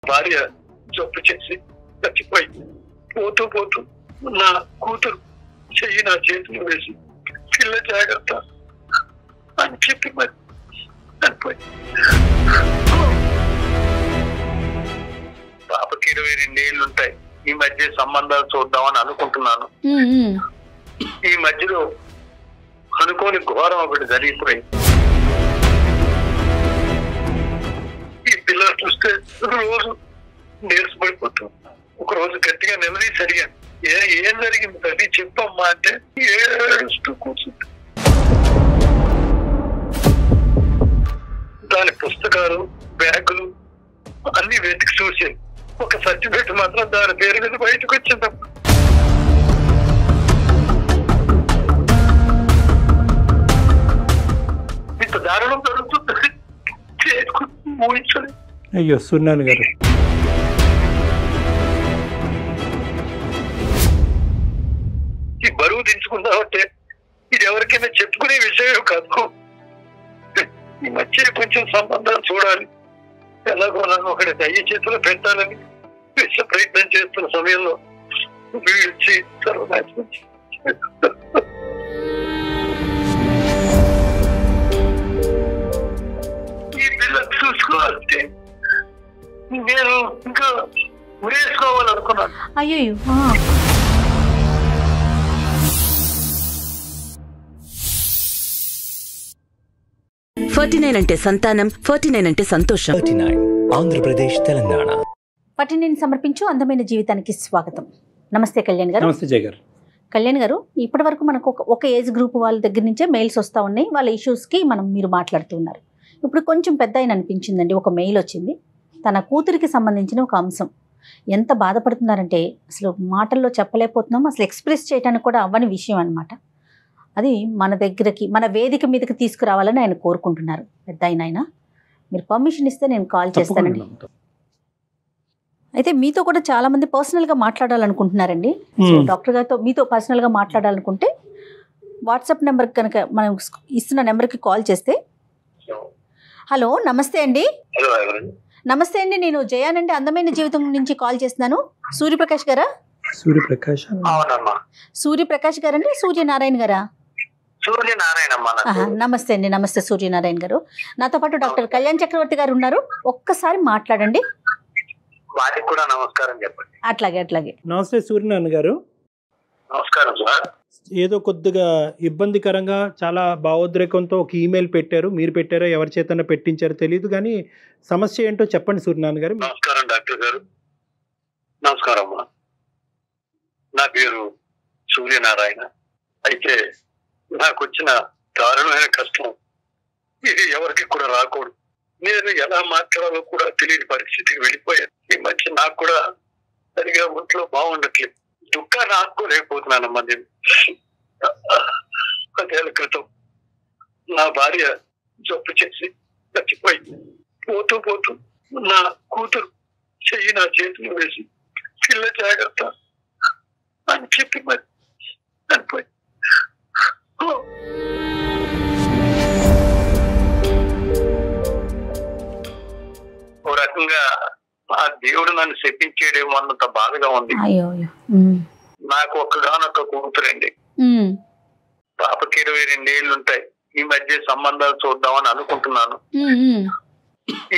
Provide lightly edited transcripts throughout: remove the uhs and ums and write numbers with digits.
భార్య జబ్బు చేసి చచ్చిపోయి పోతూ పోతూ నా కూతురు చెయ్యి నా చేతులు వేసి పిల్ల జాగ్రత్త అని చెప్పి మరి చనిపోయి. పాపకి 22 ఏళ్ళుంటాయి. ఈ మధ్య సంబంధాలు చూద్దామని అనుకుంటున్నాను. ఈ మధ్యలో అనుకోని ఘోరం ఒకటి జరిగిపోయి ఈ పిల్లలు చూస్తే రోజు నీరసపడిపోతాం. ఒక రోజు గట్టిగా నిలదీసి అడిగాను, ఏం జరిగింది తల్లి చెప్పమ్మా అంటే ఏడుస్తూ కూర్చుంది. దాని పుస్తకాలు బ్యాగులు అన్ని వెతికి చూసి ఒక సర్టిఫికేట్ మాత్రం దాని పేరు మీద బయటకు వచ్చిందమ్మా. ఇంత దారుణం జరుగుతుంది ఊహించలేదు. అయ్యో సున్నాను గారు, ఈ బరువు దించుకుందామంటే ఇది ఎవరికైనా చెప్పుకునే విషయం కాదు. ఈ మధ్య కొంచెం సంబంధాలు చూడాలి, ఎలాగో ఒకటి అయ్యే చేతిలో పెట్టాలని విష ప్రయత్నం చేస్తున్న సమయంలో వీళ్ళొచ్చి సర్వనాశనం ఈ పిల్లలు చూసుకోవాలంటే నేను ఇంకా ఉరేసుకోవాలనుకున్నాను. అయ్యో 49 అంటే సంతానం, 49 అంటే సంతోషం. 49 ఆంధ్రప్రదేశ్, తెలంగాణ. 49 సమర్పించు అందమైన జీవితానికి స్వాగతం. నమస్తే కళ్యాణ్ గారు. నమస్తే జయ గారు. కళ్యాణ్ గారు, ఇప్పటి వరకు మనకు ఒక ఏజ్ గ్రూప్ వాళ్ళ దగ్గర నుంచే మెయిల్స్ వస్తూ ఉన్నాయి. వాళ్ళ ఇష్యూస్కి మీరు మాట్లాడుతున్నారు. ఇప్పుడు కొంచెం పెద్ద ఆయన అనిపించిందండి, ఒక మెయిల్ వచ్చింది. తన కూతురికి సంబంధించిన ఒక అంశం. ఎంత బాధపడుతున్నారంటే అసలు మాటల్లో చెప్పలేకపోతున్నాం, అసలు ఎక్స్ప్రెస్ చేయడానికి కూడా అవ్వని విషయం అనమాట. అది మన దగ్గరకి, మన వేదిక మీదకి తీసుకురావాలని ఆయన కోరుకుంటున్నారు. పెద్ద ఆయన మీరు పర్మిషన్ ఇస్తే నేను కాల్ చేస్తానండి. అయితే మీతో కూడా చాలా మంది పర్సనల్గా మాట్లాడాలనుకుంటున్నారండి. సో డాక్టర్ గారితో మీతో పర్సనల్గా మాట్లాడాలనుకుంటే వాట్సాప్ నెంబర్ కనుక మనం ఇస్తున్న నెంబర్కి కాల్ చేస్తే. హలో నమస్తే అండి. నమస్తే అండి, నేను జయానండి, అందమైన జీవితం నుంచి కాల్ చేస్తున్నాను. సూర్యప్రకాష్ గారా? సూర్యప్రకాష్ గారండి, సూర్యనారాయణ గారా? నమస్తే అండి. నమస్తే సూర్యనారాయణ గారు. నాతో పాటు డాక్టర్ కళ్యాణ్ చక్రవర్తి గారు ఉన్నారు. ఒక్కసారి మాట్లాడండి. నమస్కారం చెప్పండి. అట్లాగే. నమస్తే సూర్యనారాయణ గారు. నమస్కారం సార్. ఏదో కొద్దిగా ఇబ్బందికరంగా చాలా భావోద్రేకంతో ఒక ఈమెయిల్ పెట్టారు. మీరు పెట్టారో ఎవరి చేతన పెట్టించారో తెలియదు, కానీ సమస్య ఏంటో చెప్పండి సూర్యనారాయణ గారు. నమస్కారం డాక్టర్ గారు. నమస్కారం. నా పేరు సూర్యనారాయణ. అయితే నాకు వచ్చిన దారుణమైన కష్టం ఇది ఎవరికి కూడా రాకూడదు. నేను ఎలా మాట్లాడాలో కూడా తెలియని పరిస్థితికి వెళ్ళిపోయాను. ఈ మధ్య నాకు కూడా సరిగా ఒంట్లో బాగుండట్లేదు. దుఃఖాన్ని ఆపుకోలేకపోతున్నానమ్మా. నేను 10 ఏళ్ల క్రితం నా భార్య జబ్బు చేసి చచ్చిపోయి పోతూ పోతూ నా కూతురు చెయ్యి నా చేతులు వేసి పిల్ల జాగ్రత్త అని చెప్పి మరి చనిపోయి. ఓ రకంగా ఆ దేవుడు నన్ను శపించేడేమో అన్నంత బాధగా ఉంది. నాకు ఒక్కగానొక్క కూతురండి. పాపకి 22 ఏళ్ళుంటాయి. ఈ మధ్య సంబంధాలు చూద్దామని అనుకుంటున్నాను.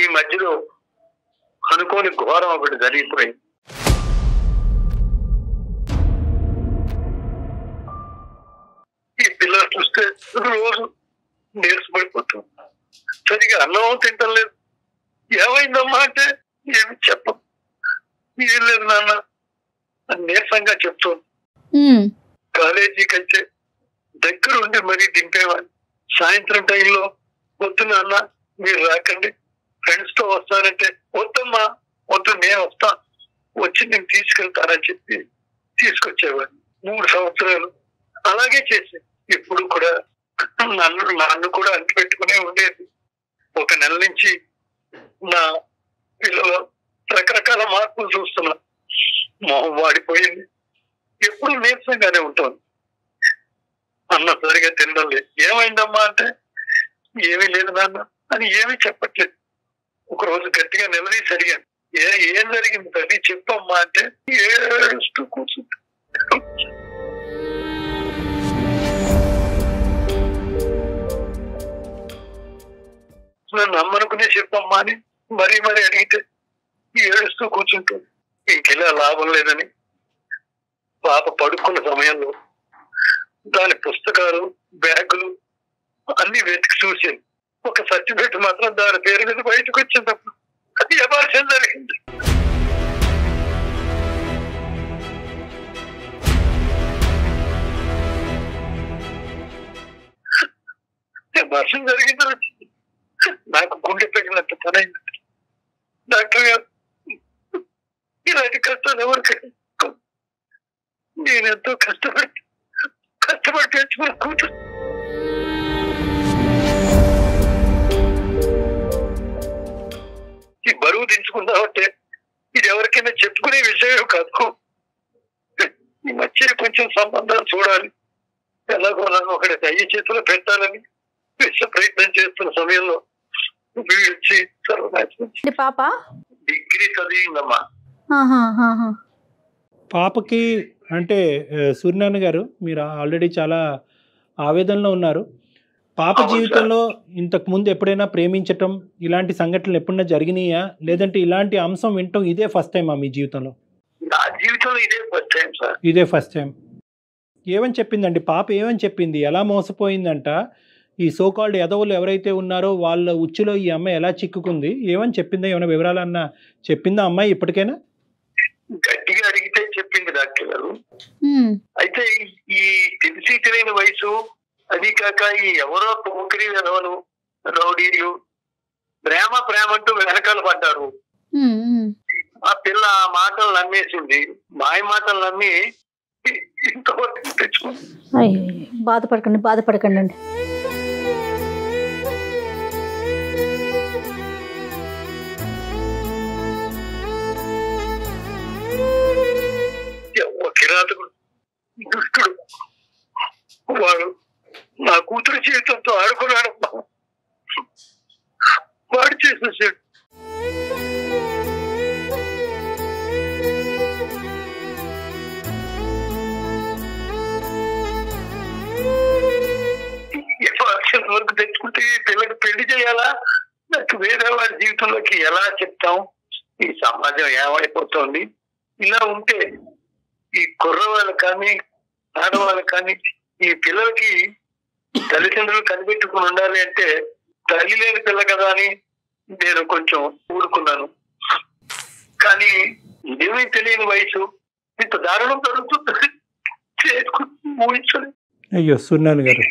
ఈ మధ్యలో అనుకోని ఘోరం ఒకటి జరిగిపోయి ఈ పిల్లలు చూస్తే రోజు నీరసపడిపోతాం. సరిగా అన్నం తింటం లేదు. ఏమైందమ్మా అంటే ఏమి చెప్పం. ఏం లేదు నాన్న అని నీరసంగా చెప్తాను. కాలేజీకి అయితే దగ్గరుండి మరీ దింపేవాడిని. సాయంత్రం టైంలో వద్దు నాన్న మీరు రాకండి, ఫ్రెండ్స్ తో వస్తానంటే వద్దమ్మా వద్దు నేను వస్తా, వచ్చి నేను తీసుకెళ్తానని చెప్పి తీసుకొచ్చేవాడిని. 3 సంవత్సరాలు అలాగే చేసి ఇప్పుడు కూడా నన్ను కూడా అంటి పెట్టుకునే ఉండేది. 1 నెల నుంచి నా పిల్లలు రకరకాల మార్పులు చూస్తున్నా. మొహం వాడిపోయింది, ఎప్పుడు నీరసంగానే ఉంటుంది. అన్న సరిగా తినడం లేదు. ఏమైందమ్మా అంటే ఏమీ లేదు నాన్న అని ఏమీ చెప్పట్లేదు. ఒక రోజు గట్టిగా నిలదీసి అడిగాను, ఏం జరిగింది తల్లి చెప్పమ్మా అంటే ఏడుస్తూ కూర్చుంది. నన్ను నమ్మనుకునే చెప్పమ్మా అని మరీ అడిగితే ఏడుస్తూ కూర్చుంటుంది. ఇంకెలా లాభం లేదని పాప పడుకున్న సమయంలో దాని పుస్తకాలు, బ్యాగులు అన్ని వెతికి చూసింది. ఒక సర్టిఫికెట్ మాత్రం దాని పేరు మీద బయటకు వచ్చినప్పుడు అది అబార్షన్ జరిగింది. అబార్షన్ జరిగింది. నాకు గుండె పెట్టినంత పనైంది. డాక్టర్ గారు ఇలాంటి కష్టాలు ఎవరికి, నేనెంతో కష్టపడి పెంచుకున్న కూతురు ఈ బరువు దించుకుందామంటే ఇది ఎవరికైనా చెప్పుకునే విషయం కాదు. ఈ మధ్య కొంచెం సంబంధాలు చూడాలి, ఎలాగో ఒకటి అయ్యే చేతిలో పెట్టాలని ప్రయత్నం చేస్తున్న సమయంలో పాప డిగ్రీ చదివిందమ్మా. పాపకి అంటే సూర్యనారాయణ గారు మీరు ఆల్రెడీ చాలా ఆవేదనలో ఉన్నారు. పాప జీవితంలో ఇంతకు ముందు ఎప్పుడైనా ప్రేమించటం ఇలాంటి సంఘటనలు ఎప్పుడైనా జరిగినాయా, లేదంటే ఇలాంటి అంశం వినటం ఇదే ఫస్ట్ టైమా మీ జీవితంలో? నా జీవితంలో ఇదే ఫస్ట్ టైం సార్. ఇదే ఫస్ట్ టైం. ఏమని చెప్పిందండి పాప? ఏమని చెప్పింది? ఎలా మోసపోయిందంట? ఈ సోకాల్డ్ ఎదవులు ఎవరైతే ఉన్నారో వాళ్ళ ఉచ్చులో ఈ అమ్మాయి ఎలా చిక్కుకుంది? ఏమని చెప్పిందా? ఏమైనా వివరాలన్నా చెప్పిందా అమ్మాయి ఇప్పటికైనా? గట్టిగా అడిగితే చెప్పింది డాక్టర్ గారు. అయితే ఈ తెలిసి తెలియని వయసు, అది కాక ఈ ఎవరో పోకిరి ఎదవలు, రౌడీలు ప్రేమ అంటూ వెనకాల పడ్డారు. ఆ పిల్ల ఆ మాటలు నమ్మేసింది. మాయ మాటలు నమ్మి ఇంతవరకు తెచ్చుకుంది. బాధపడకండి అండి. కిరాతకుడు, దుష్టుడు వాడు నా కూతురు జీవితంతో ఆడుకున్నాడు. వాడు చేసేసాడు. వరకు తెచ్చుకుంటే పిల్లకి పెళ్లి చేయాలా, నాకు వేరే వాడి జీవితంలోకి ఎలా చెప్తాం? ఈ సమాజం ఏమైపోతుంది? ఇలా ఉంటే ఈ కుర్రవాళ్ళకి కానీ ఆడవాళ్ళకి కానీ ఈ పిల్లలకి తల్లిదండ్రులు కనిపెట్టుకుని ఉండాలి అంటే తల్లి లేని పిల్ల కదా అని నేను కొంచెం ఊరుకున్నాను. కానీ ఇదేమీ తెలియని వయసు, ఇంత దారుణం జరుగుతుంది ఊహించలేదు. అయ్యో సూర్యనారాయణ గారు,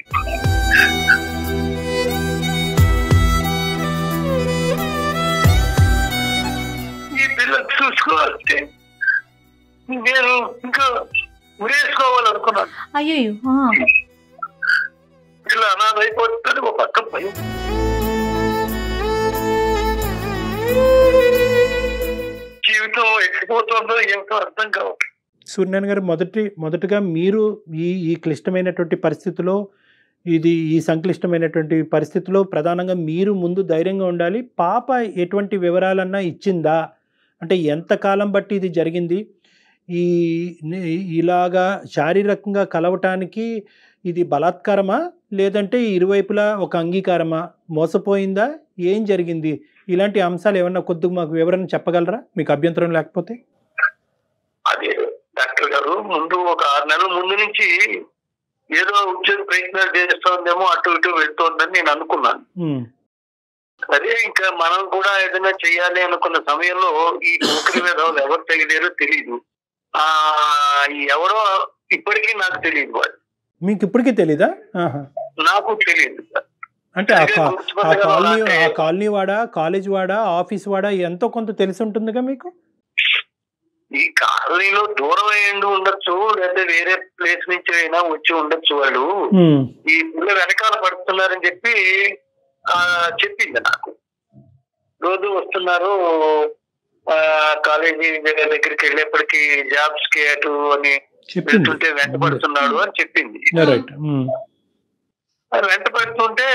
ఈ పిల్లలు చూసుకోవాలంటే నేను ఇంకా ఉరేసుకోవాలనుకున్నాను. అయ్యో ఇలా అనాథ అయిపోతుంది ఒక పక్క భయం. జీవితం ఎక్కిపోతుందో ఏమిటో అర్థం కావట్లేదు. సూర్యనారాయణ గారు, మొదటగా మీరు ఈ క్లిష్టమైనటువంటి పరిస్థితిలో, ఈ సంక్లిష్టమైనటువంటి పరిస్థితిలో ప్రధానంగా మీరు ముందు ధైర్యంగా ఉండాలి. పాప ఎటువంటి వివరాలన్నా ఇచ్చిందా? అంటే ఎంతకాలం బట్టి ఇది జరిగింది? ఇలాగా శారీరకంగా కలవటానికి ఇది బలాత్కారమా, లేదంటే ఇరువైపులా ఒక అంగీకారమా? మోసపోయిందా? ఏం జరిగింది? ఇలాంటి అంశాలు ఏమన్నా కొద్దిగా మాకు వివరణ చెప్పగలరా, మీకు అభ్యంతరం లేకపోతే? అదే డాక్టర్ గారు, ముందు ఒక 6 నెలల ముందు నుంచి ఏదో ఉద్యోగ ప్రయత్నాలు చేస్తోందేమో, అటు ఇటు వెళ్తోందని నేను అనుకున్నాను. అదే ఇంకా మనం కూడా ఏదైనా చెయ్యాలి అనుకున్న సమయంలో ఈ నౌకరి విధాలు ఎవరు తగిలేరో తెలియదు. ఎవరో ఇప్పటికీ నాకు తెలియదు. వాడు మీకు ఇప్పటికీ తెలీదా? నాకు తెలియదు. అంటే ఆ కాలనీ వాడా, కాలేజ్ వాడా, ఆఫీస్ వాడా ఎంతో కొంత తెలిసి ఉంటుందిగా మీకు? ఈ కాలనీలో దూరం అయ్యిండి ఉండొచ్చు, లేదా వేరే ప్లేస్ నుంచి అయినా వచ్చి ఉండొచ్చు. వాళ్ళు ఈ పిల్ల వెనకాల పడుతున్నారని చెప్పి చెప్పింది నాకు. రోజు వస్తున్నారు కాలేజీ దగ్గరికి వెళ్ళేప్పటికి జాబ్స్ కి అటు అని వెళ్తుంటే వెంట పడుతున్నాడు అని చెప్పింది. వెంట పడుతుంటే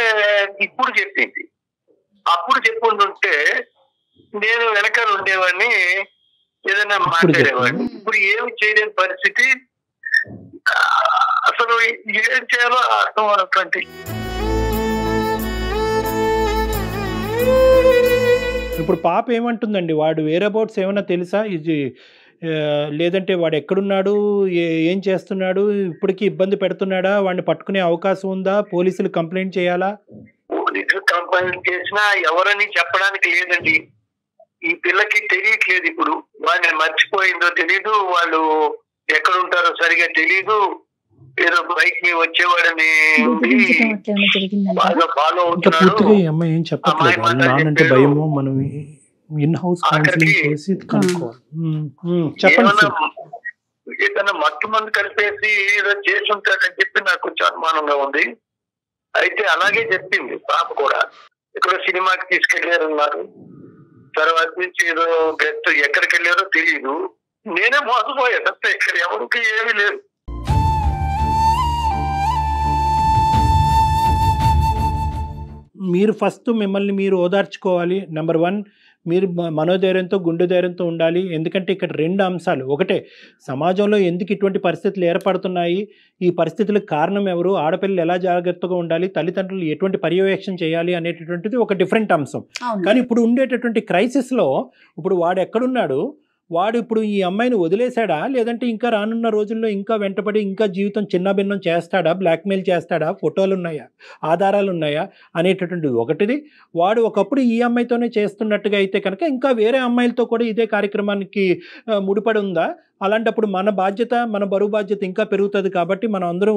ఇప్పుడు చెప్పింది. అప్పుడు చెప్పుకుంటుంటే నేను వెనకాల ఉండేవాడిని, ఏదైనా మాట్లాడేవాడిని. ఇప్పుడు ఏమి చేయలేని పరిస్థితి, అసలు ఏం చేయాలో అర్థం అన్నటువంటి. ఇప్పుడు పాప ఏమంటుందండి? వాడు వేరే అబౌట్స్ ఏమైనా తెలుసా? ఇది లేదంటే వాడు ఎక్కడున్నాడు, ఏం చేస్తున్నాడు, ఇప్పటికీ ఇబ్బంది పెడుతున్నాడా, వాడిని పట్టుకునే అవకాశం ఉందా, పోలీసులు కంప్లైంట్ చేయాలా? పోలీసులు కంప్లైంట్ చేసినా ఎవరని చెప్పడానికి లేదండి. ఈ పిల్లకి తెలియట్లేదు. ఇప్పుడు వాడిని మర్చిపోయిందో తెలీదు, వాళ్ళు ఎక్కడుంటారో సరిగా తెలీదు. ఏదో బైక్ మీద వచ్చేవాడని బాగా ఫాలో అవుతున్నాడు. పూర్తిగా ఈ అమ్మాయి ఏం చెప్పట్లేదు. నానంటే భయము, మనం ఇన్ హౌస్ కౌన్సిలింగ్ చేసి చెప్పండి. ఏదైనా మత్తు మందు కలిపేసి ఏదో చేసి ఉంటాడని చెప్పి నాకు కొంచెం అనుమానంగా ఉంది. అయితే అలాగే చెప్పింది పాప కూడా. ఇక్కడ సినిమాకి తీసుకెళ్లారన్నారు, తర్వాత నుంచి ఏదో గెస్ట్ ఎక్కడికి వెళ్ళారో తెలియదు. నేనే మోసపోయాను అంతే, ఇక్కడ ఎవరికి ఏమీ లేదు. మీరు ఫస్ట్ మిమ్మల్ని మీరు ఓదార్చుకోవాలి. నెంబర్ 1, మీరు మనోధైర్యంతో గుండె ధైర్యంతో ఉండాలి. ఎందుకంటే ఇక్కడ 2 అంశాలు. ఒకటే, సమాజంలో ఎందుకు ఇటువంటి పరిస్థితులు ఏర్పడుతున్నాయి, ఈ పరిస్థితులకు కారణం ఎవరు, ఆడపిల్లలు ఎలా జాగ్రత్తగా ఉండాలి, తల్లిదండ్రులు ఎటువంటి పర్యవేక్షణ చేయాలి అనేటటువంటిది ఒక డిఫరెంట్ అంశం. కానీ ఇప్పుడు ఉండేటటువంటి క్రైసిస్లో ఇప్పుడు వాడు ఎక్కడున్నాడు, వాడు ఇప్పుడు ఈ అమ్మాయిని వదిలేశాడా, లేదంటే ఇంకా రానున్న రోజుల్లో ఇంకా వెంటబడి ఇంకా జీవితం చిన్నభిన్నం చేస్తాడా, బ్లాక్మెయిల్ చేస్తాడా, ఫోటోలు ఉన్నాయా, ఆధారాలు ఉన్నాయా అనేటటువంటిది ఒకటిది. వాడు ఒకప్పుడు ఈ అమ్మాయితోనే చేస్తున్నట్టుగా అయితే కనుక ఇంకా వేరే అమ్మాయిలతో కూడా ఇదే కార్యక్రమానికి ముడిపడి ఉందా? అలాంటప్పుడు మన బాధ్యత, మన బరువు బాధ్యత ఇంకా పెరుగుతుంది. కాబట్టి మనం అందరం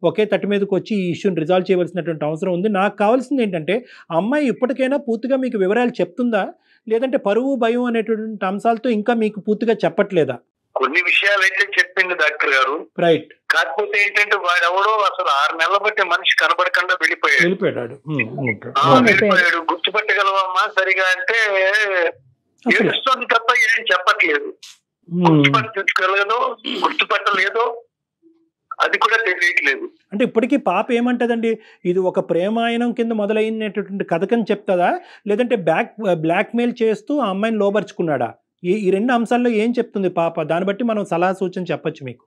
ఒకే తట్టు మీదకి వచ్చి ఈ ఇష్యూని రిజాల్వ్ చేయవలసినటువంటి అవసరం ఉంది. నాకు కావాల్సింది ఏంటంటే, అమ్మాయి ఇప్పటికైనా పూర్తిగా మీకు వివరాలు చెప్తుందా, లేదంటే పరువు భయం అనేటువంటి అంశాలతో ఇంకా మీకు పూర్తిగా చెప్పట్లేదా? కొన్ని విషయాలు అయితే చెప్పింది డాక్టర్ గారు. రైట్. కాకపోతే ఏంటంటే వాడెవడో అసలు 6 నెలల బట్టి మనిషి కనబడకుండా వెళ్ళిపోయాడు. గుర్తుపట్టగలవమ్మా సరిగా అంటే ఏడుస్తుంది తప్ప ఏం చెప్పట్లేదు. గుర్తుపట్టగలదో గుర్తుపట్టలేదో అది కూడా తెలియట్లేదు. అంటే ఇప్పటికీ పాప ఏమంటదండి, ఇది ఒక ప్రేమాయణం కింద మొదలైనటువంటి కథకని చెప్తుందా, లేదంటే బ్లాక్మెయిల్ చేస్తూ ఆ అమ్మాయిని లోబర్చుకున్నాడా? ఈ 2 అంశాల్లో ఏం చెప్తుంది పాప? దాన్ని బట్టి మనం సలహా సూచన చెప్పచ్చు మీకు.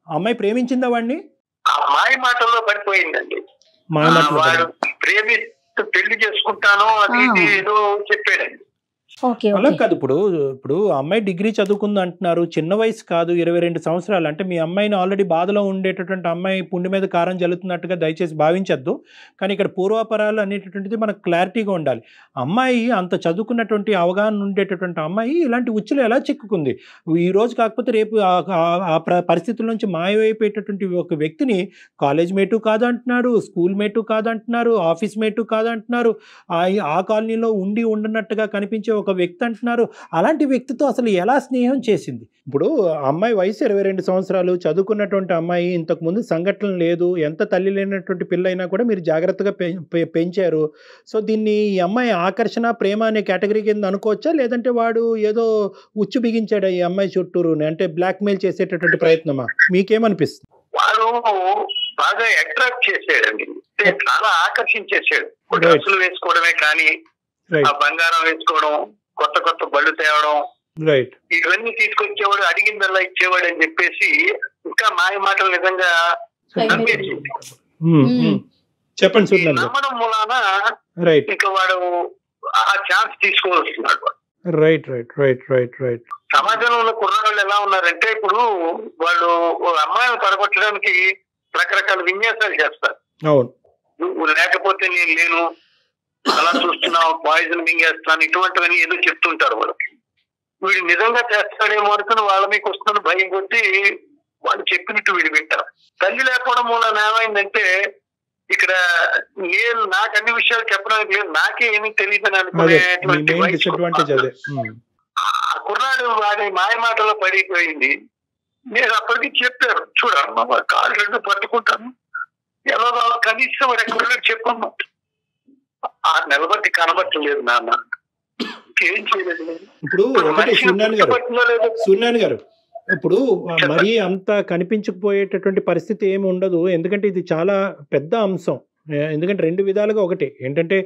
అమ్మాయి ప్రేమించిందా వాడిని? అమ్మాయి మాటల్లో పడిపోయిందండి. వాడు ప్రేమిస్తూ పెళ్లి చేసుకుంటాను అది ఏదో చెప్పాడండి. అలా కాదు. ఇప్పుడు అమ్మాయి డిగ్రీ చదువుకుంది అంటున్నారు, చిన్న వయసు కాదు, 22 సంవత్సరాలు. అంటే మీ అమ్మాయిని ఆల్రెడీ బాధలో ఉండేటటువంటి అమ్మాయి పుండి మీద కారం జల్లుతున్నట్టుగా దయచేసి భావించద్దు. కానీ ఇక్కడ పూర్వాపరాలు అనేటటువంటిది మనకు క్లారిటీగా ఉండాలి. అమ్మాయి అంత చదువుకున్నటువంటి అవగాహన ఉండేటటువంటి అమ్మాయి ఇలాంటి ఉచ్చులు ఎలా చిక్కుకుంది? ఈ రోజు కాకపోతే రేపు ఆ పరిస్థితుల నుంచి మాయమైపోయేటటువంటి ఒక వ్యక్తిని కాలేజ్ మేటు కాదంటున్నారు, స్కూల్ మేటు కాదంటున్నారు, ఆఫీస్ మేటు కాదంటున్నారు, ఆ కాలనీలో ఉండనట్టుగా కనిపించే ఒక వ్యక్తి అంటున్నారు. అలాంటి వ్యక్తితో అసలు ఎలా స్నేహం చేసింది? ఇప్పుడు అమ్మాయి వయసు 22 సంవత్సరాలు, చదువుకున్నటువంటి అమ్మాయి, ఇంతకుముందు సంఘటన లేదు, ఎంత తల్లి లేనటువంటి పిల్ల అయినా కూడా మీరు జాగ్రత్తగా పెంచారు. సో దీన్ని ఈ అమ్మాయి ఆకర్షణ, ప్రేమ అనే కేటగిరీ కింద అనుకోవచ్చా, లేదంటే వాడు ఏదో ఉచ్చు బిగించాడు ఈ అమ్మాయి చుట్టూరు, అంటే బ్లాక్మెయిల్ చేసేటటువంటి ప్రయత్నమా? మీకేమనిపిస్తుంది? వాడు బాగా అట్రాక్ట్ చేసాడండి, చాలా ఆకర్షించేసాడు. డ్రెస్సులు వేసుకోవడమే కానీ ఆ బంగారం వేసుకోవడం, కొత్త కొత్త బళ్ళు తేవడం, ఇవన్నీ తీసుకొచ్చేవాడు, అడిగిందల్లా ఇచ్చేవాడు అని చెప్పేసి ఇంకా మాయ మాటలు నిజంగా నమ్మేసింది. చెప్పండి. నమ్మడం మూలాన ఇంకా వాడు ఆ ఛాన్స్ తీసుకోవాల్సినాడు. సమాజంలో ఉన్న కుర్రవాళ్ళు ఎలా ఉన్నారంటే, ఇప్పుడు వాళ్ళు అమ్మాయిని పడగొట్టడానికి రకరకాల విన్యాసాలు చేస్తారు. నువ్వు లేకపోతే నేను లేను, అలా చూస్తున్నావు, పాయిజన్ మింగేస్తాను, ఇటువంటివన్నీ ఏదో చెప్తుంటారు వాళ్ళకి. వీడు నిజంగా చేస్తాడేమో అనుకుని వాళ్ళ మీకు వస్తున్న భయం కొట్టి వాళ్ళు చెప్పినట్టు వీడు వింటారు. తల్లి లేకపోవడం మూలన ఏమైందంటే, ఇక్కడ నేను నాకు అన్ని విషయాలు చెప్పడానికి లేదు, నాకే ఏమీ తెలియదని అనుకునేటువంటి ఆ కుర్రాడు వాడి మాయ మాటలో పడిపోయింది. నేను అప్పటికి చెప్పాను, చూడమ్మా కాళ్ళు 2 పట్టుకుంటాను, ఎవరో కనీసం వాడు ఎక్కడ చెప్పమ్మా, 6 నెలల బట్టి కనబట్టలేదు నాన్న, ఏం చేయలేదు. ఇప్పుడు సూర్యనారాయణ గారు, ఇప్పుడు మరీ అంత కనిపించకపోయేటటువంటి పరిస్థితి ఏమి ఉండదు. ఎందుకంటే ఇది చాలా పెద్ద అంశం. ఎందుకంటే 2 విధాలుగా, ఒకటి ఏంటంటే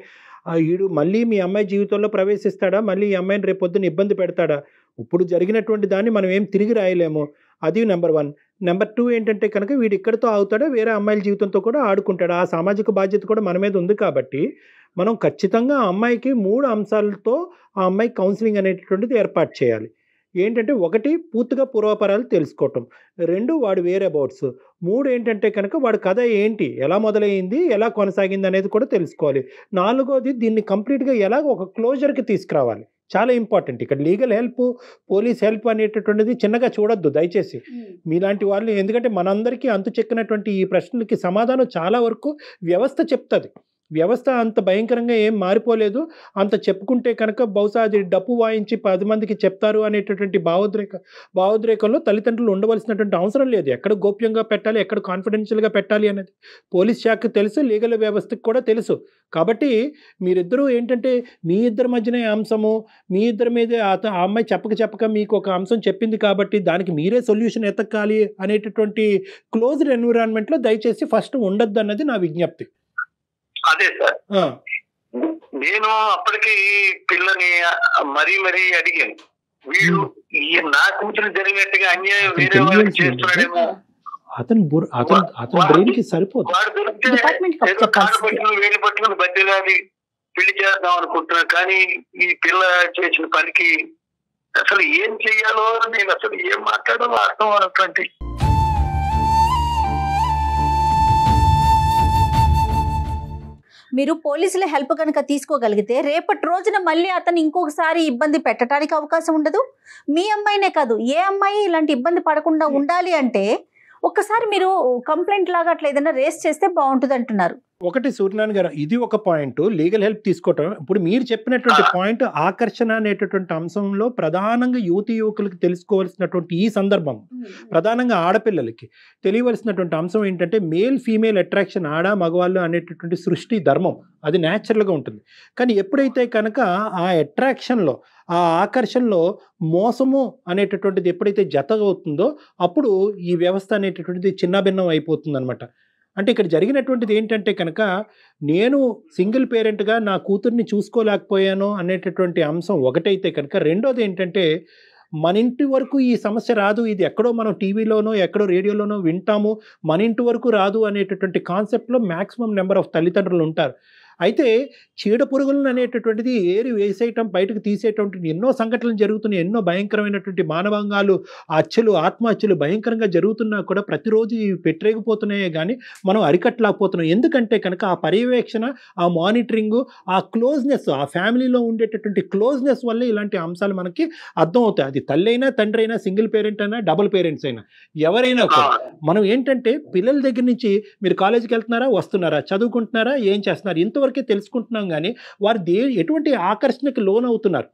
ఈడు మళ్ళీ మీ అమ్మాయి జీవితంలో ప్రవేశిస్తాడా, మళ్ళీ ఈ అమ్మాయిని రేపు పొద్దున్న ఇబ్బంది పెడతాడా? ఇప్పుడు జరిగినటువంటి దాన్ని మనం ఏం తిరిగి రాయలేము. అది నెంబర్ 1. నెంబర్ 2 ఏంటంటే కనుక వీడు ఇక్కడితో అవుతాడా, వేరే అమ్మాయిల జీవితంతో కూడా ఆడుకుంటాడా? ఆ సామాజిక బాధ్యత కూడా మన మీద ఉంది కాబట్టి మనం ఖచ్చితంగా ఆ అమ్మాయికి 3 అంశాలతో ఆ అమ్మాయి కౌన్సిలింగ్ అనేటటువంటిది ఏర్పాటు చేయాలి. ఏంటంటే 1 పూర్తిగా పూర్వాపరాలు తెలుసుకోవటం, 2 వాడి వేర్ అబౌట్స్, 3 ఏంటంటే కనుక వాడి కథ ఏంటి, ఎలా మొదలైంది, ఎలా కొనసాగింది అనేది కూడా తెలుసుకోవాలి. 4వది దీన్ని కంప్లీట్గా ఎలా ఒక క్లోజర్కి తీసుకురావాలి. చాలా ఇంపార్టెంట్. ఇక్కడ లీగల్ హెల్ప్, పోలీస్ హెల్ప్ అనేటటువంటిది చిన్నగా చూడొద్దు దయచేసి మీలాంటి వాళ్ళు. ఎందుకంటే మనందరికీ అంతు చెక్కినటువంటి ఈ ప్రశ్నలకి సమాధానం చాలా వరకు వ్యవస్థ చెప్తుంది. వ్యవస్థ అంత భయంకరంగా ఏం మారిపోలేదు. అంత చెప్పుకుంటే కనుక బహుశా అది డప్పు వాయించి 10 మందికి చెప్తారు అనేటటువంటి భావోద్రేకంలో తల్లిదండ్రులు ఉండవలసినటువంటి అవసరం లేదు. ఎక్కడ గోప్యంగా పెట్టాలి, ఎక్కడ కాన్ఫిడెన్షియల్గా పెట్టాలి అనేది పోలీస్ శాఖకు తెలుసు, లీగల్ వ్యవస్థకు కూడా తెలుసు. కాబట్టి మీరిద్దరూ ఏంటంటే మీ ఇద్దరి మధ్యనే అంశము, మీ ఇద్దరి మీదే ఆ అమ్మాయి చెప్పక మీకు ఒక అంశం చెప్పింది కాబట్టి దానికి మీరే సొల్యూషన్ ఎతకాలి అనేటటువంటి క్లోజ్డ్ ఎన్విరాన్మెంట్లో దయచేసి ఫస్ట్ ఉండొద్దు అన్నది నా విజ్ఞప్తి. అదే సార్, నేను అప్పటికి పిల్లని మరీ అడిగాను, వీడు నా కూతురు జరిగినట్టుగా అన్యాయం వేరే వాళ్ళకి చేస్తున్నాడేమో, అతని బ్రెయిన్కి సరిపోదు. వాడు దొరికితే ఏదో కాడు పట్టుకుని వేలు పట్టుకుని బద్దెలాది పెళ్లి చేద్దాం అనుకుంటున్నాను. కానీ ఈ పిల్ల చేసిన పనికి అసలు ఏం చెయ్యాలో, నేను అసలు ఏం మాట్లాడాలో అర్థం అన్నటువంటి. మీరు పోలీసుల హెల్ప్ కనుక తీసుకోగలిగితే రేపటి రోజున మళ్ళీ అతను ఇంకొకసారి ఇబ్బంది పెట్టడానికి అవకాశం ఉండదు. మీ అమ్మాయినే కాదు, ఏ అమ్మాయి ఇలాంటి ఇబ్బంది పడకుండా ఉండాలి అంటే ఒక్కసారి మీరు కంప్లైంట్ లాగా అట్లా ఏదైనా రేస్ చేస్తే బాగుంటుంది అంటున్నారు. ఒకటి సూర్యనారాయణ గారు, ఇది ఒక పాయింట్ లీగల్ హెల్ప్ తీసుకోవటం. ఇప్పుడు మీరు చెప్పినటువంటి పాయింట్ ఆకర్షణ అనేటటువంటి అంశంలో ప్రధానంగా యువకులకు తెలుసుకోవాల్సినటువంటి ఈ సందర్భం, ప్రధానంగా ఆడపిల్లలకి తెలియవలసినటువంటి అంశం ఏంటంటే మేల్ ఫీమేల్ అట్రాక్షన్, ఆడ మగవాళ్ళు అనేటటువంటి సృష్టి ధర్మం, అది న్యాచురల్గా ఉంటుంది. కానీ ఎప్పుడైతే కనుక ఆ అట్రాక్షన్లో, ఆ ఆకర్షణలో మోసము అనేటటువంటిది ఎప్పుడైతే జత అవుతుందో అప్పుడు ఈ వ్యవస్థ అనేటటువంటిది చిన్నభిన్నం అయిపోతుంది అనమాట. అంటే ఇక్కడ జరిగినటువంటిది ఏంటంటే కనుక నేను సింగిల్ పేరెంట్గా నా కూతుర్ని చూసుకోలేకపోయాను అనేటటువంటి అంశం ఒకటైతే కనుక, రెండోది ఏంటంటే మన ఇంటి వరకు ఈ సమస్య రాదు, ఇది ఎక్కడో మనం టీవీలోనో ఎక్కడో రేడియోలోనో వింటాము, మన ఇంటి వరకు రాదు అనేటటువంటి కాన్సెప్ట్లో మ్యాక్సిమం నెంబర్ ఆఫ్ తల్లిదండ్రులు ఉంటారు. అయితే చీడ పురుగులను అనేటటువంటిది ఏరి వేసేయటం, బయటకు తీసేటువంటి ఎన్నో సంఘటనలు జరుగుతున్నాయి. ఎన్నో భయంకరమైనటువంటి మానవాంగాలు, హత్యలు, ఆత్మహత్యలు భయంకరంగా జరుగుతున్నా కూడా ప్రతిరోజు ఇవి పెట్టరేగిపోతున్నాయే కానీ మనం అరికట్టలేకపోతున్నాం. ఎందుకంటే కనుక ఆ పర్యవేక్షణ, ఆ మానిటరింగు, ఆ క్లోజ్నెస్, ఆ ఫ్యామిలీలో ఉండేటటువంటి క్లోజ్నెస్ వల్ల ఇలాంటి అంశాలు మనకి అర్థం అవుతాయి. అది తల్లి అయినా, తండ్రి అయినా, సింగిల్ పేరెంట్ అయినా, డబుల్ పేరెంట్స్ అయినా, ఎవరైనా కూడా మనం ఏంటంటే పిల్లల దగ్గర నుంచి మీరు కాలేజీకి వెళ్తున్నారా, వస్తున్నారా, చదువుకుంటున్నారా, ఏం చేస్తున్నారు, ఇంతవరకు తెలుసుకుంటున్నాం. కానీ వారు ఎటువంటి ఆకర్షణకి లోనవుతున్నారు,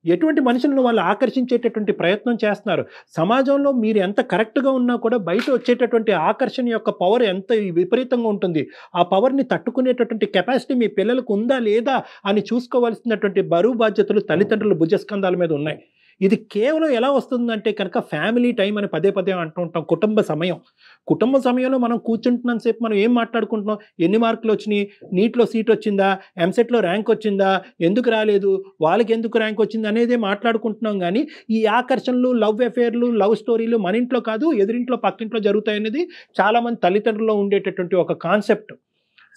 ఎటువంటి మనుషులను వాళ్ళు ఆకర్షించేటటువంటి ప్రయత్నం చేస్తున్నారు. సమాజంలో మీరు ఎంత కరెక్ట్గా ఉన్నా కూడా బయట వచ్చేటటువంటి ఆకర్షణ యొక్క పవర్ ఎంత విపరీతంగా ఉంటుంది. ఆ పవర్ని తట్టుకునేటటువంటి కెపాసిటీ మీ పిల్లలకు ఉందా లేదా అని చూసుకోవాల్సినటువంటి బరువు బాధ్యతలు తల్లిదండ్రుల భుజస్కంధాల మీద ఉన్నాయి. ఇది కేవలం ఎలా వస్తుందంటే కనుక ఫ్యామిలీ టైం అని పదే అంటూ ఉంటాం. కుటుంబ సమయంలో మనం కూర్చుంటున్నంత సేపు మనం ఏం మాట్లాడుకుంటున్నాం, ఎన్ని మార్కులు వచ్చినాయి, నీట్లో సీట్ వచ్చిందా, ఎంసెట్లో ర్యాంక్ వచ్చిందా, ఎందుకు రాలేదు, వాళ్ళకి ఎందుకు ర్యాంక్ వచ్చింది అనేదే మాట్లాడుకుంటున్నాం. కానీ ఈ ఆకర్షణలు, లవ్ అఫేర్లు, లవ్ స్టోరీలు మన ఇంట్లో కాదు ఎదురింట్లో పక్కింట్లో జరుగుతాయనేది చాలామంది తల్లిదండ్రుల్లో ఉండేటటువంటి ఒక కాన్సెప్ట్.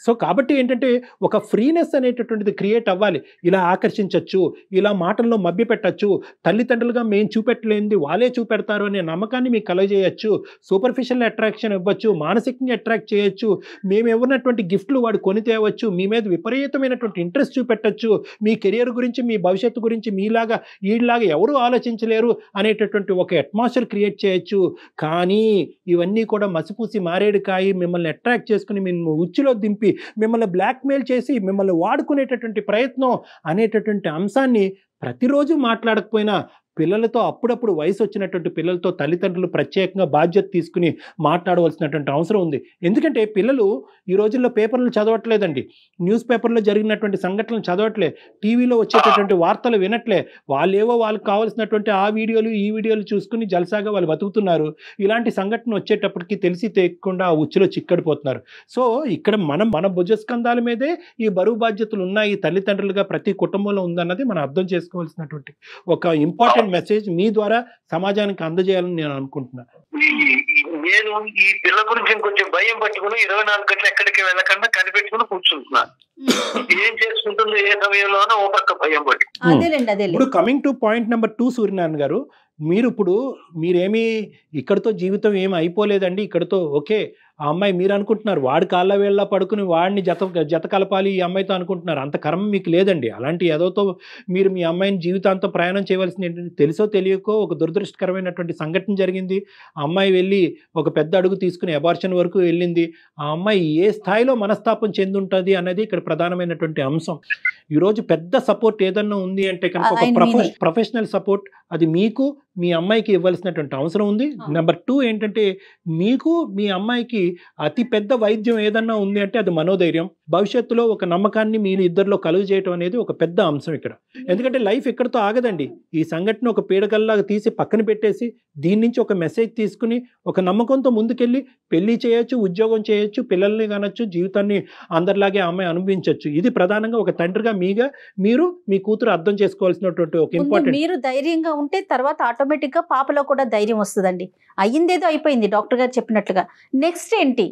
సో కాబట్టి ఏంటంటే ఒక ఫ్రీనెస్ అనేటటువంటిది క్రియేట్ అవ్వాలి. ఇలా ఆకర్షించవచ్చు, ఇలా మాటల్లో మభ్యపెట్టచ్చు, తల్లిదండ్రులుగా మేము చూపెట్టలేనిది వాళ్ళే చూపెడతారు అనే నమ్మకాన్ని మీకు కలగజేయచ్చు, సూపర్ఫిషియల్ అట్రాక్షన్ ఇవ్వచ్చు, మానసికంగా అట్రాక్ట్ చేయొచ్చు, మేము ఇవ్వనటువంటి గిఫ్ట్లు వాడు కొని తేవచ్చు, మీ మీద విపరీతమైనటువంటి ఇంట్రెస్ట్ చూపెట్టచ్చు, మీ కెరియర్ గురించి, మీ భవిష్యత్తు గురించి మీలాగా వీళ్ళలాగా ఎవరూ ఆలోచించలేరు అనేటటువంటి ఒక అట్మాస్ఫియర్ క్రియేట్ చేయొచ్చు. కానీ ఇవన్నీ కూడా మసిపూసి మారేడుకాయి మిమ్మల్ని అట్రాక్ట్ చేసుకుని మిమ్మల్ని ఉచ్చులో దింపి మిమ్మల్ని బ్లాక్మెయిల్ చేసి మిమ్మల్ని వాడుకునేటటువంటి ప్రయత్నం అనేటటువంటి అంశాన్ని ప్రతిరోజు మాట్లాడకపోయినా పిల్లలతో అప్పుడప్పుడు వయసు వచ్చినటువంటి పిల్లలతో తల్లిదండ్రులు ప్రత్యేకంగా బాధ్యత తీసుకుని మాట్లాడవలసినటువంటి అవసరం ఉంది. ఎందుకంటే పిల్లలు ఈ రోజుల్లో పేపర్లు చదవట్లేదండి, న్యూస్ పేపర్లో జరిగినటువంటి సంఘటనలు చదవట్లే, టీవీలో వచ్చేటటువంటి వార్తలు వినట్లే. వాళ్ళేవో వాళ్ళకి కావాల్సినటువంటి ఆ వీడియోలు ఈ వీడియోలు చూసుకుని జలసాగా వాళ్ళు బతుకుతున్నారు. ఇలాంటి సంఘటన వచ్చేటప్పటికి తెలిసి తెలియకుండా ఆ ఉచ్చులో చిక్కడిపోతున్నారు. సో ఇక్కడ మన భుజస్కంధాల మీదే ఈ బరువు బాధ్యతలు ఉన్నాయి, తల్లిదండ్రులుగా ప్రతి కుటుంబంలో ఉందన్నది మనం అర్థం చేసుకోవాల్సినటువంటి ఒక ఇంపార్టెంట్ మెసేజ్ మీ ద్వారా సమాజానికి అందజేయాలని నేను అనుకుంటున్నాను. నేను ఈ పిల్ల గురించి కొంచెం భయం పట్టుకుని 24 గంటలు ఎక్కడికి వెళ్ళకుండా కనిపెట్టుకుని కూర్చుంటున్నాను. ఏం చేసుకుంటుందో ఏ సమయంలోనో ఓ పక్క భయం పట్టి. ఇప్పుడు coming to point number 2 Suryanarayana గారు, మీరేమీ ఇక్కడితో జీవితం ఏమి అయిపోలేదండి, ఇక్కడితో ఓకే. ఆ అమ్మాయి మీరు అనుకుంటున్నారు వాడి కాళ్ళ వేళ్ళ పడుకుని వాడిని జత కలపాలి ఈ అమ్మాయితో అనుకుంటున్నారు. అంత కర్మ మీకు లేదండి. అలాంటి ఏదోతో మీరు మీ అమ్మాయిని జీవితాంతం ప్రయాణం చేయవలసింది ఏంటంటే, తెలుసో తెలియకో ఒక దురదృష్టకరమైనటువంటి సంఘటన జరిగింది. ఆ అమ్మాయి వెళ్ళి ఒక పెద్ద అడుగు తీసుకుని అబార్షన్ వరకు వెళ్ళింది. ఆ అమ్మాయి ఏ స్థాయిలో మనస్తాపం చెందుంటుంది అన్నది ఇక్కడ ప్రధానమైనటువంటి అంశం. ఈరోజు పెద్ద సపోర్ట్ ఏదన్నా ఉంది అంటే కనుక ఒక ప్రొఫెషనల్ సపోర్ట్ అది మీకు మీ అమ్మాయికి ఇవ్వాల్సినటువంటి అవసరం ఉంది. నెంబర్ 2 ఏంటంటే, మీకు మీ అమ్మాయికి అతి పెద్ద వైద్యం ఏదన్నా ఉంది అంటే అది మనోధైర్యం. భవిష్యత్తులో ఒక నమ్మకాన్ని మీరు ఇద్దరిలో కలుగు చేయటం అనేది ఒక పెద్ద అంశం ఇక్కడ. ఎందుకంటే లైఫ్ ఎక్కడితో ఆగదండి. ఈ సంఘటన ఒక పీడకల్లాగా తీసి పక్కన పెట్టేసి దీని నుంచి ఒక మెసేజ్ తీసుకుని ఒక నమ్మకంతో ముందుకెళ్ళి పెళ్లి చేయొచ్చు, ఉద్యోగం చేయొచ్చు, పిల్లల్ని కనొచ్చు, జీవితాన్ని అందరిలాగే అమ్మాయి అనుభవించవచ్చు. ఇది ప్రధానంగా ఒక తండ్రిగా మీరు మీ కూతురు అర్థం చేసుకోవాల్సినటువంటి ఒక ఇంపార్టెంట్. మీరు ధైర్యంగా ఉంటే తర్వాత ఆటోమేటిక్ గా పాపలో కూడా ధైర్యం వస్తుందండి. అయ్యిందేదో అయిపోయింది డాక్టర్ గారు చెప్పినట్లుగా. నెక్స్ట్ ఏంటి,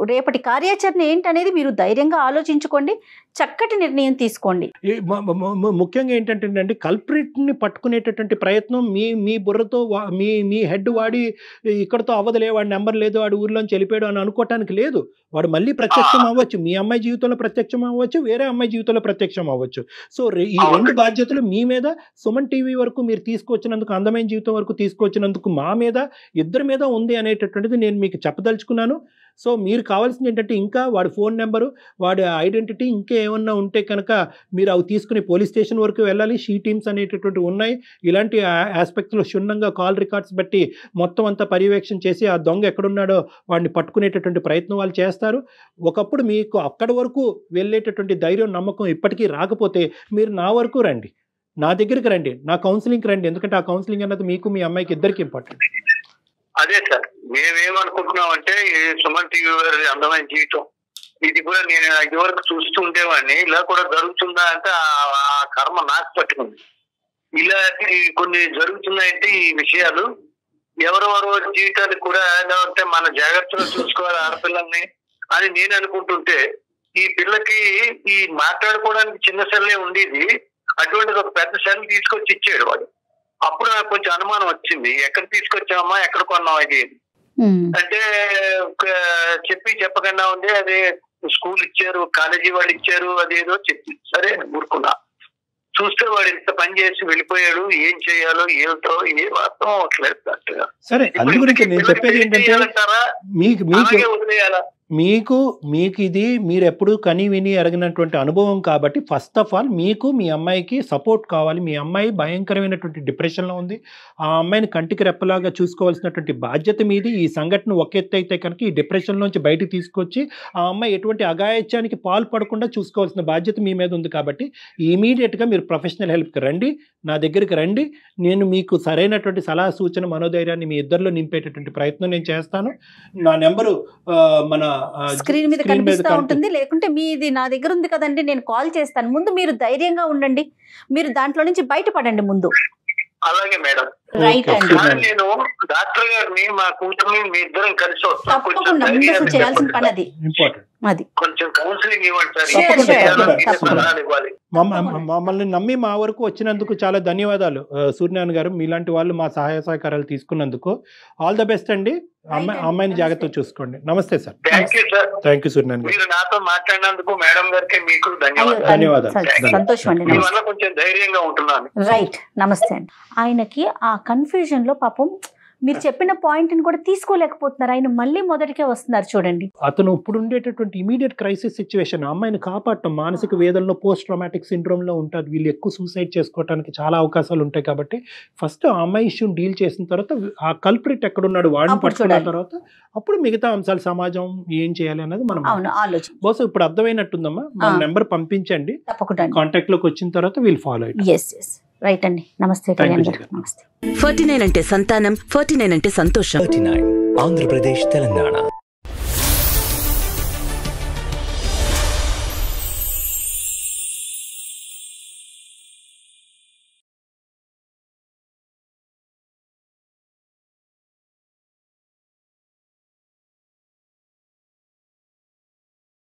రేపటి కార్యాచరణ ఏంటనేది మీరు ధైర్యంగా ఆలోచించుకోండి, చక్కటి నిర్ణయం తీసుకోండి. ముఖ్యంగా ఏంటంటే కల్ప్రిట్ని పట్టుకునేటటువంటి ప్రయత్నం మీ బుర్రతో మీ హెడ్ వాడి ఇక్కడతో అవ్వదులే, వాడి నెంబర్ లేదు, వాడి ఊర్లోంచి వెళ్ళిపోయాడు అని అనుకోవటానికి లేదు. వాడు మళ్ళీ ప్రత్యక్షం అవ్వచ్చు, మీ అమ్మాయి జీవితంలో ప్రత్యక్షం అవ్వచ్చు, వేరే అమ్మాయి జీవితంలో ప్రత్యక్షం అవ్వచ్చు. సో ఈ 2 బాధ్యతలు మీ మీద, సుమన్ టీవీ వరకు మీరు తీసుకొచ్చినందుకు, అందమైన జీవితం వరకు తీసుకొచ్చినందుకు మా మీద, ఇద్దరి మీద ఉంది అనేటటువంటిది నేను మీకు చెప్పదలుచుకున్నాను. సో మీరు కావాల్సింది ఏంటంటే, ఇంకా వాడి ఫోన్ నెంబరు, వాడి ఐడెంటిటీ, ఇంకా ఏమన్నా ఉంటే కనుక మీరు అవి తీసుకుని పోలీస్ స్టేషన్ వరకు వెళ్ళాలి. షీ టీమ్స్ అనేటటువంటి ఉన్నాయి. ఇలాంటి ఆస్పెక్ట్స్లో క్షుణ్ణంగా కాల్ రికార్డ్స్ బట్టి మొత్తం అంతా పర్యవేక్షణ చేసి ఆ దొంగ ఎక్కడున్నాడో వాడిని పట్టుకునేటటువంటి ప్రయత్నం వాళ్ళు చేస్తారు. ఒకప్పుడు మీకు అక్కడి వరకు వెళ్ళేటటువంటి ధైర్యం, నమ్మకం ఇప్పటికీ రాకపోతే మీరు నా వరకు రండి, నా దగ్గరికి రండి, నా కౌన్సిలింగ్కి రండి. ఎందుకంటే ఆ కౌన్సిలింగ్ అన్నది మీకు మీ అమ్మాయికి ఇద్దరికి ఇంపార్టెంట్. అదే సార్, మేమేమనుకుంటున్నాం అంటే సుమన్ టీవీ వారి అందమైన జీవితం ఇది కూడా నేను ఇదివరకు చూస్తూ ఉండేవాడిని. ఇలా కూడా జరుగుతుందా అంటే ఆ కర్మ నాకు పట్టుకుంది. ఇలాంటి కొన్ని జరుగుతున్నాయంటే ఈ విషయాలు ఎవరెవరో జీవితాలకు కూడా ఎలా అంటే మన జాగ్రత్తగా చూసుకోవాలి ఆడపిల్లల్ని అని నేను అనుకుంటుంటే, ఈ పిల్లకి ఈ మాట్లాడుకోవడానికి చిన్న సెల్లే ఉండేది, అటువంటిది ఒక పెద్ద సెల్ తీసుకొచ్చి ఇచ్చాడు వాడు. అప్పుడు నాకు కొంచెం అనుమానం వచ్చింది, ఎక్కడ తీసుకొచ్చామా, ఎక్కడ కొన్నాం ఇది అంటే. చెప్పకుండా ఉంది, అదే స్కూల్ ఇచ్చారు, కాలేజీ వాళ్ళు ఇచ్చారు, అదేదో చెప్పి సరే ఊరుకున్నా. చూస్తే వాడు ఇంత పని చేసి వెళ్ళిపోయాడు, ఏం చేయాలో ఏమిటో ఏం అర్థం అవట్లేదు. సరే, అందు గురించి నేను చెప్పేది ఏంటంటే, వదిలేయాలా? మీకు ఇది మీరు ఎప్పుడు కని విని ఎరగినటువంటి అనుభవం కాబట్టి ఫస్ట్ ఆఫ్ ఆల్ మీకు మీ అమ్మాయికి సపోర్ట్ కావాలి. మీ అమ్మాయి భయంకరమైనటువంటి డిప్రెషన్లో ఉంది. ఆ అమ్మాయిని కంటికి రెప్పలాగా చూసుకోవాల్సినటువంటి బాధ్యత మీది. ఈ సంఘటన ఒక ఎత్తు అయితే కనుక ఈ డిప్రెషన్లోంచి బయటకు తీసుకొచ్చి ఆ అమ్మాయి ఎటువంటి అఘాయిత్యానికి పాల్పడకుండా చూసుకోవాల్సిన బాధ్యత మీ మీద ఉంది. కాబట్టి ఇమీడియట్గా మీరు ప్రొఫెషనల్ హెల్ప్కి రండి, నా దగ్గరికి రండి. నేను మీకు సరైనటువంటి సలహా సూచన, మనోధైర్యాన్ని మీ ఇద్దరిలో నింపేటటువంటి ప్రయత్నం నేను చేస్తాను. నా నెంబరు మన స్క్రీన్ మీద కనిపిస్తూ ఉంటుంది, లేకుంటే మీది నా దగ్గర ఉంది కదండి, నేను కాల్ చేస్తాను. ముందు మీరు ధైర్యంగా ఉండండి, మీరు దాంట్లో నుంచి బయటపడండి ముందు. అలాగే మేడం, రైట్ అండి. నేను డాక్టర్ గారిని మా కూతుర్ని మీ ఇద్దరం కలిసి వస్తాం. తప్పకుండా ముందు అసలు చేయాల్సిన పని అది కొంచెం కౌన్సిలింగ్ ఇవ్వాలి. మమ్మల్ని నమ్మి మా వరకు వచ్చినందుకు చాలా ధన్యవాదాలు సూర్యనారాయణ గారు. మీలాంటి వాళ్ళు మా సహాయ సహకారాలు తీసుకున్నందుకు ఆల్ ద బెస్ట్ అండి. అమ్మాయిని జాగ్రత్తగా చూసుకోండి. నమస్తే సార్. థ్యాంక్ యూ సూర్యనారాయణ గారు. మీరు నాతో మాట్లాడినందుకు మేడం గారికి మీకు ధన్యవాదాలు. సంతోషం అండి. కొంచెం ధైర్యంగా ఉంటున్నాను. రైట్, నమస్తే అండి. ఆయనకి ఆ కన్ఫ్యూజన్ లో పాపం మీరు చెప్పిన పాయింట్ ని కూడా తీసుకోలేకపోతున్నారు. ఆయన మళ్ళీ మొదటికే వస్తున్నారు చూడండి. అతను ఇప్పుడు ఉండేటటువంటి ఇమీడియట్ క్రైసిస్ సిచ్యువేషన్, అమ్మాయిని కాపాడటం, మానసిక వేదనలో పోస్ట్ ట్రామాటిక్ సిండ్రోమ్ లో ఉంటుంది, వీళ్ళు ఎక్కువ సూసైడ్ చేసుకోవడానికి చాలా అవకాశాలు ఉంటాయి. కాబట్టి ఫస్ట్ ఆ అమ్మాయి ఇష్యూని డీల్ చేసిన తర్వాత ఆ కల్ప్రిట్ ఎక్కడున్నాడు వాడిని అప్పుడు పట్టుకున్న చూడాలి. తర్వాత అప్పుడు మిగతా అంశాలు, సమాజం ఏం చేయాలి అన్నది మనం అవును, ఆలోచన బహుశా ఇప్పుడు అర్థమైనట్టుందమ్మా. మన నెంబర్ పంపించండి, తప్పకుండా. కాంటాక్ట్ లోకి వచ్చిన తర్వాత వీళ్ళు ఫాలో అయ్యి. ఎస్ ఎస్ రైట్ అండి. నమస్తే కళ్యాణ్ గారు. నమస్తే. 49 అంటే సంతానం, 49 అంటే సంతోషం. 39 ఆంధ్రప్రదేశ్ తెలంగాణ.